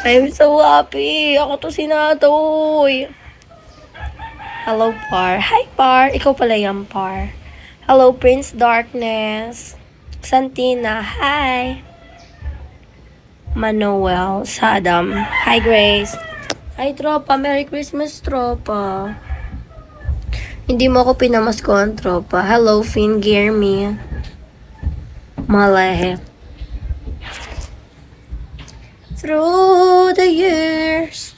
I'm so happy. Ako to si Natoy. Hello, Par. Hi, Par. Ikaw pala yan, Par. Hello, Prince Darkness. Santina. Hi. Manuel. Sadam. Hi, Grace. Hi, tropa. Merry Christmas, tropa. Hindi mo ako pinamaskon, tropa. Hello, Finn Gierme. Malehe. Through the years.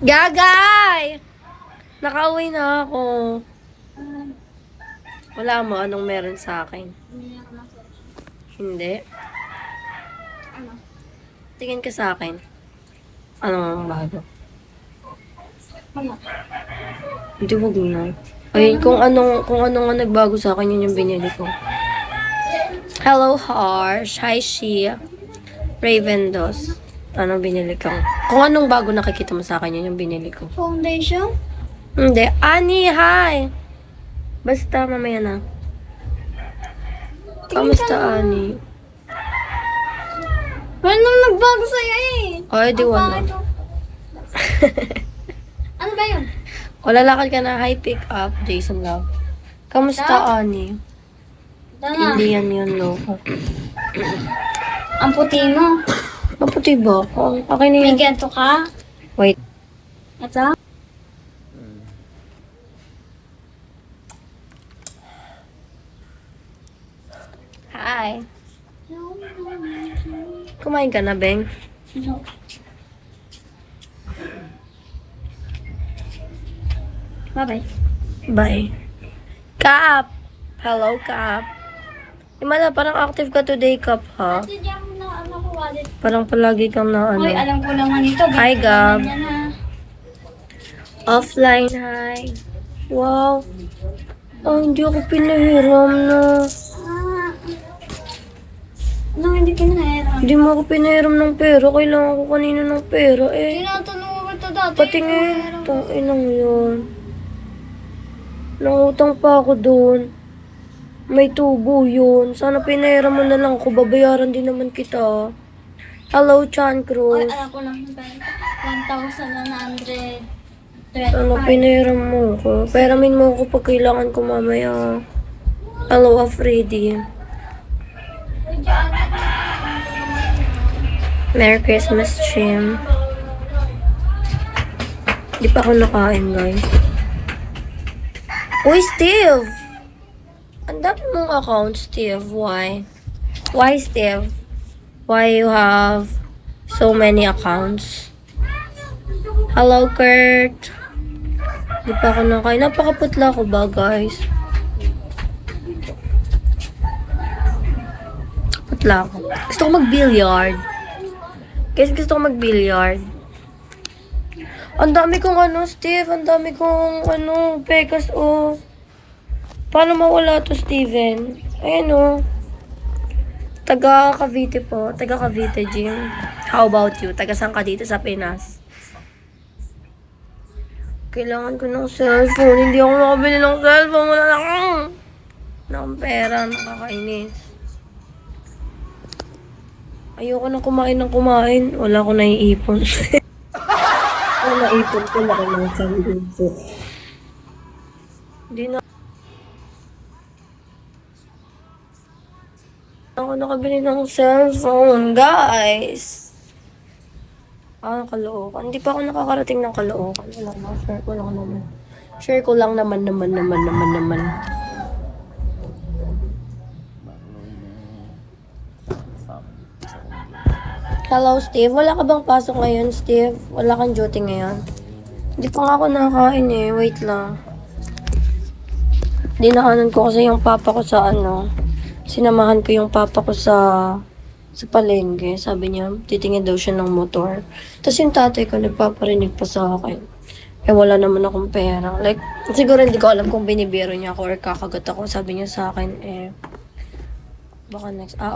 Gagay! Nakauwi na ako. Wala mo, anong meron sa akin? Hindi. Tingin ka sa akin. Anong bago? Hindi, wag na. Ay, kung anong nga nagbago sa akin, yun yung binili ko. Hello, Harsh. Hi, Shia. Ravendos. Anong binili ko? Kung anong bago nakikita mo sa akin, yun yung binili ko. Foundation? Hindi. Ani, hi! Basta, mamaya na. Kamusta, Ani? Paano nagbago sa'yo eh? Ay, di wala. Ano ba yun? O, lalakad ka na. Hi, pick up. Jason Love. Kamusta, Ani? Hindi yan yun, loko. Ang puti mo. Maputi ba ako? Okay na May yan. ganito ka? Wait. Ito? Hi. Kumain ka na, Beng? Bye-bye. Bye. Kap! Hello, Kap. Imala, parang active ka today, Kap, ha? Ate, diyan mo na ano ko wallet. Parang palagi kang na ano. Hoy, alam ko naman ito. Hi, Ganito Gab. naman yan, ha. Offline, hi. Wow. Oh, hindi ako pinahiram na. Ah. Ano, hindi ka na Hindi mo ako pinahiram ng pera. Kailangan ko kanina ng pera, eh. Tinatanong ko ito dati. Patingin. Itong inang yun. Nangutang pa ako doon. May tubo yun. Sana pinahiram mo na lang ako. Babayaran din naman kita. Hello, Chan Oy, Cruz. alam ko lang. 1,125. Sana pinahiram mo ako. Peramin mo ako pag kailangan ko mamaya. Hello, Afridi. Merry Christmas, Jim. Di pa ako nakain, guys. Uy, Steve! Ang dami mong account, Steve. Why? Why, Steve? Why you have so many accounts? Hello, Kurt. Di pa ako nakain. Napakaputla ko ba, guys? Putla ko. Gusto ko mag-billiard. Guys, gusto ko mag-billiard. Ang dami kong ano, Steve. Ang dami kong ano, pekas, oh. Paano mawala to, Steven? Ayan, oh. Taga Cavite po. Taga Cavite, Jim. How about you? Taga saan ka dito sa Pinas? Kailangan ko ng cellphone. Hindi ako makabili ng cellphone. Wala na akong pera. Nakakainis. Ayoko na kumain ng kumain. Wala ko naiipon. Ang naipon ko, laki ng sandin po. Hindi na ako nakabili ng cellphone, guys. Kaloocan. Hindi pa ako nakakarating ng Caloocan. Wala na. Share ko lang naman. Share ko lang naman. Hello, Steve. Wala ka bang pasok ngayon, Steve? Wala kang duty ngayon? Hindi pa nga ako nakakain eh. Wait lang. Dinaanan ko kasi yung papa ko sa ano. Sinamahan ko yung papa ko sa palengke. Sabi niya, titingin daw siya ng motor. Tapos yung tatay ko nagpaparinig pa sa akin. Eh, wala naman akong pera. Like, siguro hindi ko alam kung binibiro niya ako or kakagat ako. Sabi niya sa akin, baka next, okay.